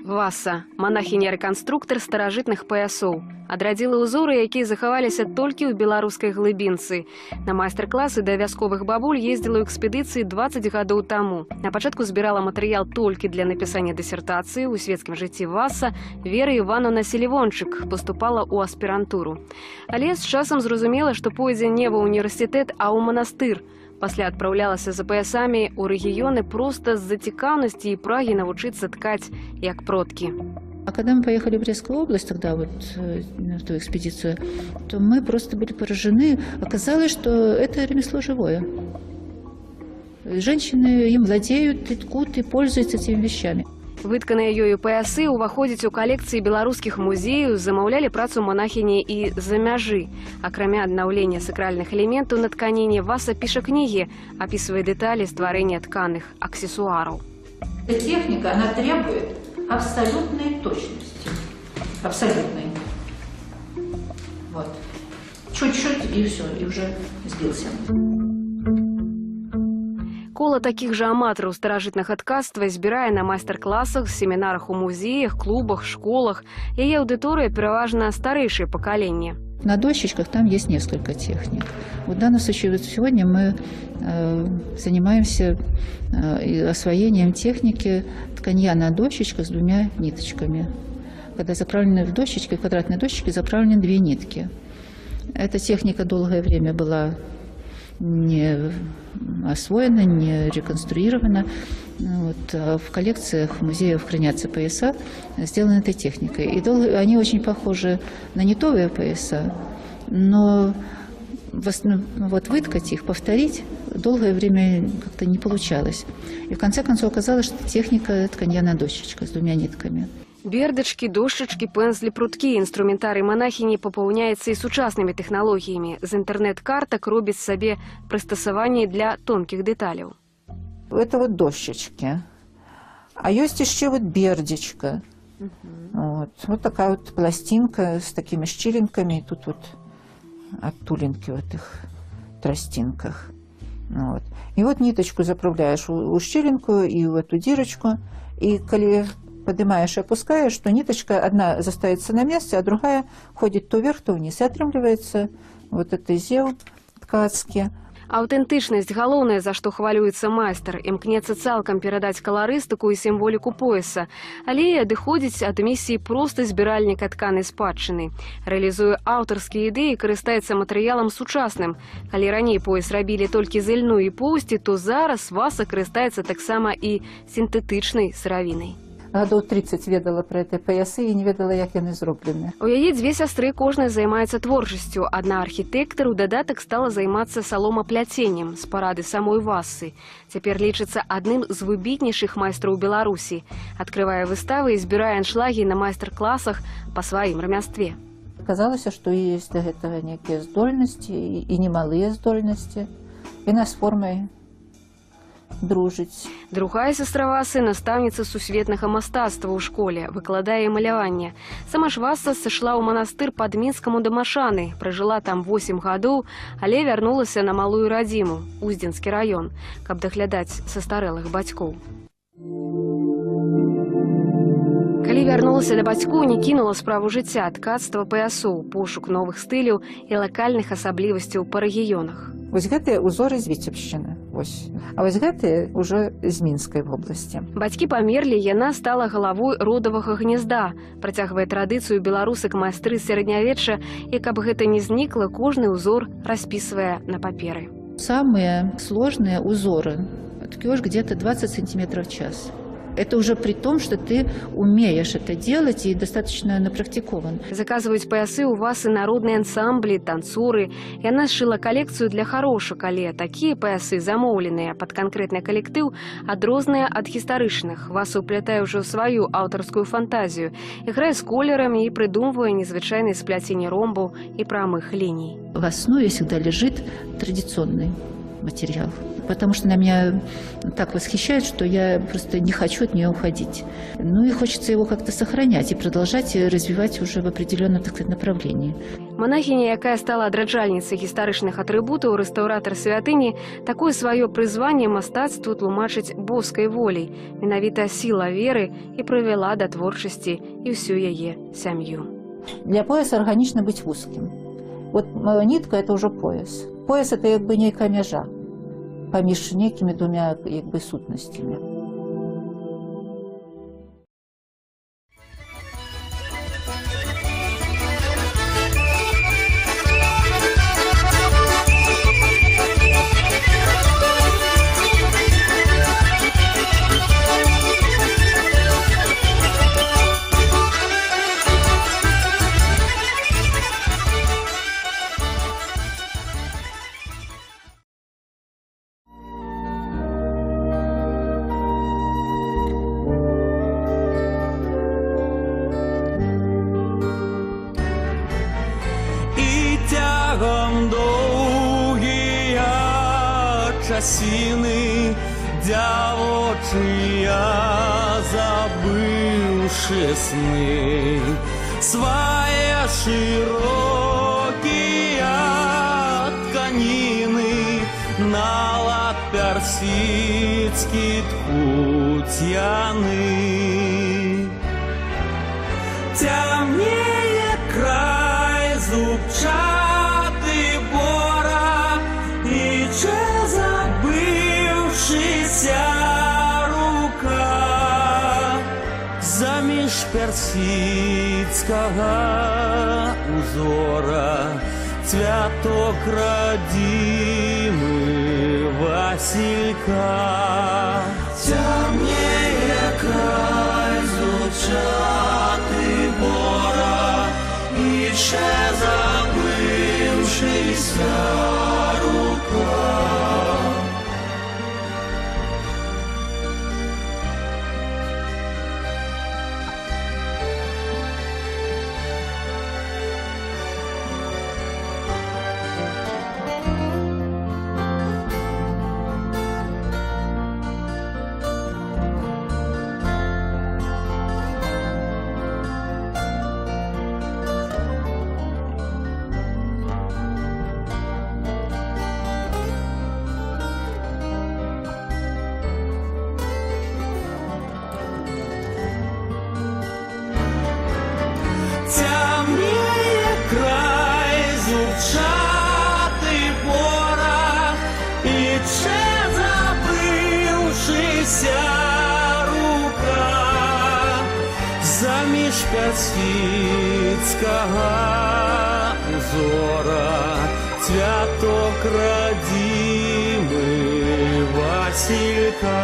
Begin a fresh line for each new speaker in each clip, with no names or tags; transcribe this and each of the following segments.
Васа, монахиня-рэканструктар старажытных паясоў. Адрадзіла ўзоры, якія захаваліся толькі ў беларускай глыбінцы. На майстар-класы да вясковых бабуль ездзіла ў экспедыцыі 20 гадоў таму. На пачатку збірала матэрыял толькі для напісання дысертацыі. У свецкім жыцці Васа Вера Івановна Селівончык паступала ў аспірантуру. Але з часам зразумела, што пойдзе не ва ўніверсітэт, а ў манастыр. Пасля адпраўлялася за паясамі ў рэгіёны проста з-за цікаўнасці і прагі навучыцца ткаць, як продкі.
А когда мы поехали в Брестскую область, тогда вот в ту экспедицию, то мы просто были поражены. Оказалось, что это ремесло живое. Женщины им владеют, и ткут, и пользуются этими вещами.
Вытканыя ёю паясы ўваходзяць у калекцыі беларускіх музеяў, замаўлялі працу монахіні і за мяжы. Акрамя аднаўлення сакральных элементаў на тканіне, Васа піша кнігі, апісвае дэталі стварэння тканых аксессуараў.
Техника, она требует абсолютной точности. Абсолютной. Вот. Чуть-чуть, и все, и уже сбился.
Кола такіх жа аматараў старажытнага ткацтва збірае на майстар-класах, семінарах у музеях, клубах, школах. Яе аўдыторыя пераважна старэйшае пакаленне.
На дощечках там есть несколько техник. В данном случае вот сегодня мы занимаемся освоением техники тканья на дощечках с двумя ниточками. Когда заправлены в дощечке, в квадратной дощечке заправлены две нитки. Эта техника долгое время была не освоена, не реконструирована. Вот. А в коллекциях музеев хранятся пояса, сделаны этой техникой. И они очень похожи на нитовые пояса, но вот выткать их, повторить долгое время как-то не получалось. И в конце концов оказалось, что техника тканья на дощечках с двумя нитками.
Бердачкі, дошчачкі, пензлі, пруткі. Інструментарый монахіні папаўняецца і сучаснымі тэхналогіямі. З інтэрнэт-картак робіць сабе прыстасаванні для тонкіх дэталяў.
Это вот дощечки. А есть еще вот бердичка. Вот такая вот пластинка с такими щелинками. И тут вот оттулинки в этих тростинках. Вот. И вот ниточку заправляешь в щелинку и в эту дырочку. И коли поднимаешь и опускаешь, то ниточка одна застається на месте, а другая ходит то вверх, то вниз. И отрымливается вот это зев ткацкий.
Аўтэнтычнасць галоўнае, за што хвалюецца майстар. Імкнецца цалкам перадаць каларыстыку і сімволіку пояса. Але і адыходзіць ад місіі проста збіральніка тканай спадчыны. Рэалізуе аўтарскія ідэі, карыстаецца матэрыялам сучасным. Калі раней пояс рабілі толькі з ільну і поўсці, то зараз Васа карыстаецца таксама і сінтэтычнай сыравінай.
Гадоў 30 ведала про эти поясы і не ведала, як яны зроблены.
У яе дзве сястры, кожная займаецца творчасцю. Адна архітэктар, у дадатак стала займацца саломапляценнем з парады самой Васы. Цяпер лічыцца адным з выбітнейшых майстраў Беларусі. Адкрывае выставы і збірае аншлагі на майстар-класах па сваім рамястве.
Казалася, што ёсць да гэтага нейкія здольнасці і немалыя здольнасці. Яна з формай дружыць.
Другая сестра Васы – настаўніца сусветнага мастацтва ў школе, выкладае маляванне. Сама ж Васа сышла ў манастыр пад Мінскам у Дамашаны, пражыла там 8 гадоў, але вярнулася на малую радзіму, Уздзенскі раён, каб даглядаць састарэлых бацькоў. Калі вярнулася да бацькоў, не кінула справу жыцця, ткацтва паясоў, пошук новых стыляў і лакальных асаблівасцяў па рэгіёнах.
Вось гэтыя ўзоры з Віцебшчыны. А вось гэтыя ўжо з Мінскай вобласці.
Бацькі памерлі, яна стала галавой родавага гнязда. Працягвае традыцыю беларусак-майстры сярэднявечча, і каб гэта не знікла, кожны ўзор распісвае на паперы.
Самые сложные узоры ткёшь где-то 20 сантиметров в час. Это уже при том, что ты умеешь это делать и достаточно напрактикован.
Заказываюць паясы у Васы народныя ансамблі, танцоры. Яна сшыла калекцыю для харошак, але такія паясы, замоўленыя пад канкрэтны калектыў, адрозныя ад гістарычных. Васа ўплятае ўжо сваю аўтарскую фантазію, іграе з колерамі і прыдумвае незвычайныя спляценні ромбаў і прамых ліній.
В основе всегда лежит традиционный материал. Потому что она меня так восхищает, что я просто не хочу от нее уходить. Ну и хочется его как-то сохранять и продолжать развивать уже в определенном, так сказать, направлении.
Манахіня, якая стала адраджальніцай гістарычных атрыбутаў, рэстаўратар святыні, такое сваё прызванне мастацтву тлумачыць боскай волей. Менавіта сіла веры і прывяла да творчасці і ўсю яе сям'ю.
Для пояса органично быть узким. Вот нитка – это уже пояс. Пояс – это как бы некая межа поміж некими двумя как бы сутностями.
Часіны дзявочыя забыўшы сны свае шырокія тканіны на лад персідскі ткуць яны. Цямнее край зубчаты бора і рука заміж персідскага узора цвяток радзімы Васілька. Цямнее край зубчаты бора і забыўшыся рука. Заміж персідскага узора цвяток радзімы Васілька.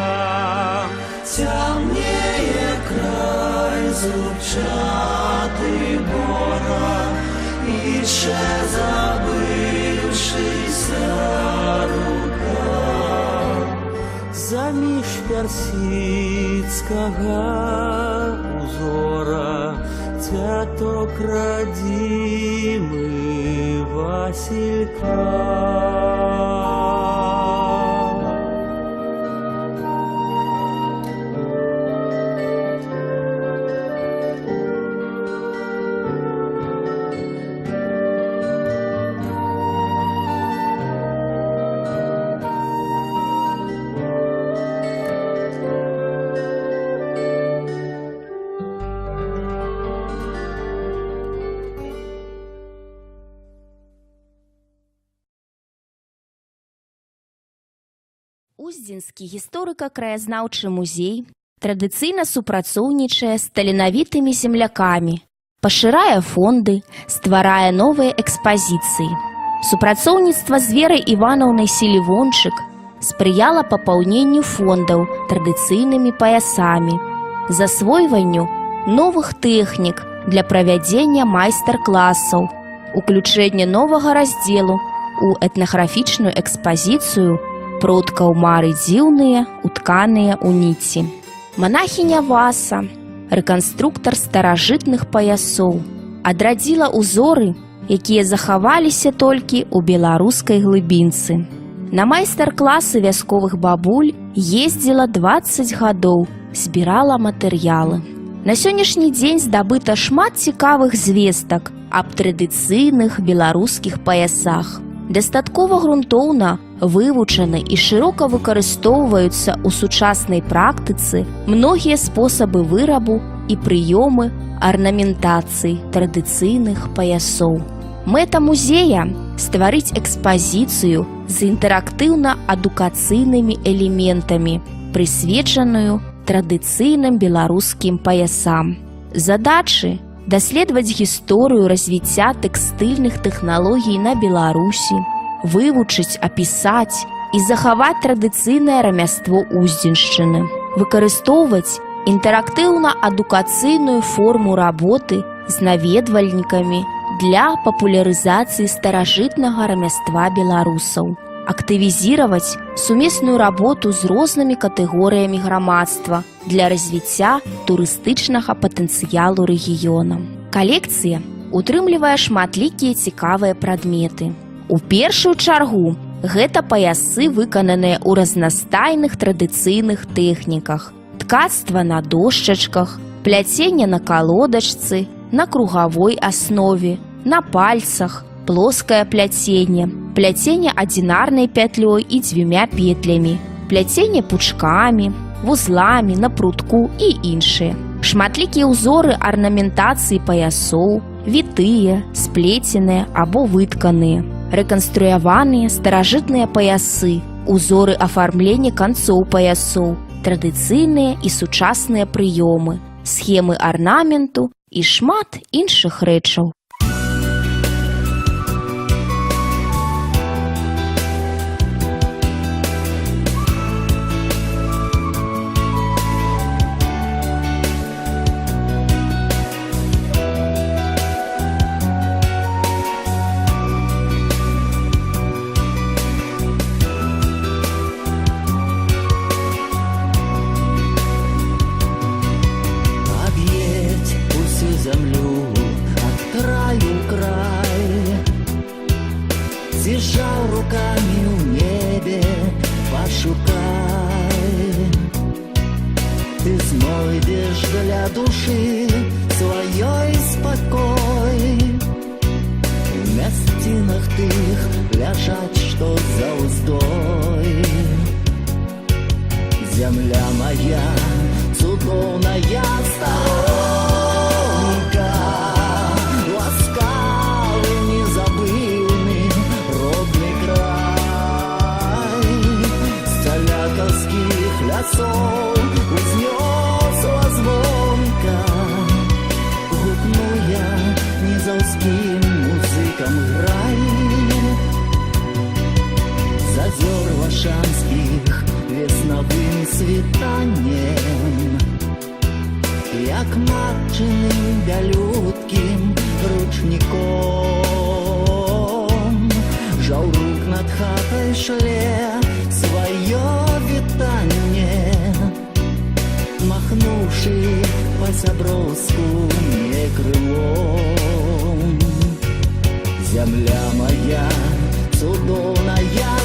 Цямнее край зубчаты бора і забыўшыся рука. Заміж персідскага узора цвяток радзімы Васілька.
Уздзенскі гісторыка-краязнаўчы музей традыцыйна супрацоўнічае з таленавітымі землякамі, пашырае фонды, стварае новыя экспазіцыі. Супрацоўніцтва з Верай Іванаўнай Селівончык спрыяла папаўненню фондаў традыцыйнымі паясамі, засвойванню новых тэхнік для правядзення майстар-класаў, уключэння новага раздзелу ў этнаграфічную экспазіцыю продкаў Мары дзіўныя, утканыя ў ніці. Манахіня Васа, рэканструктар старажытных паясоў, адрадзіла ўзоры, якія захаваліся толькі ў беларускай глыбінцы. На майстар-класы вясковых бабуль ездзіла 20 гадоў, збірала матэрыялы. На сённяшні дзень здабыта шмат цікавых звестак аб традыцыйных беларускіх паясах. Дастаткова грунтоўна вывучаны і шырока выкарыстоўваюцца ў сучаснай практыцы многія спосабы вырабу і прыёмы арнаментацыі традыцыйных паясоў. Мэта музея – стварыць экспазіцыю з інтэрактыўна-адукацыйнымі элементамі, прысвечаную традыцыйным беларускім паясам. Задачы – даследаваць гісторыю развіцця тэкстыльных тэхналогій на Беларусі, вывучыць, апісаць і захаваць традыцыйнае рамяство Уздзеншчыны, выкарыстоўваць інтэрактыўна-адукацыйную форму работы з наведвальнікамі для папулярызацыі старажытнага рамяства беларусаў, актывізіраваць сумесную работу з рознымі катэгорыямі грамадства для развіцця турыстычнага патэнцыялу рэгіёна. Калекцыя утрымлівае шматлікія цікавыя прадметы. У першую чаргу гэта паясы, выкананыя ў разнастайных традыцыйных тэхніках: ткацтва на дошчачках, пляценне на калодачцы, на кругавой аснове, на пальцах, плоскае пляценне, пляценне адзінарнай пятлёй і 2 петлямі, пляценне пучкамі, вузламі, на прутку і іншыя. Шматлікія ўзоры арнаментацыі паясоў, вітыя, сплеценыя або вытканыя, рэканструяваныя старажытныя паясы, узоры афармлення канцоў паясоў, традыцыйныя і сучасныя прыёмы, схемы арнаменту і шмат іншых рэчаў.
З'їжджав руками у небе, пошукай. Ты знойдешь для души своей спокой. В мясцінах тых ляжать, что за уздой. Земля моя, цудоўная сторонка, ласкавый, незабыўны родный край. С цаляковских лясов узнесла звонка, гукну я низовским музыкам грай. З озер вашанских весновым світаннем, як матчыным бялюткім ручніком, жаўрук над хатай шле сваё вітанне, махнуўшы па-сяброўску мне крылом. Земля моя, цудоўная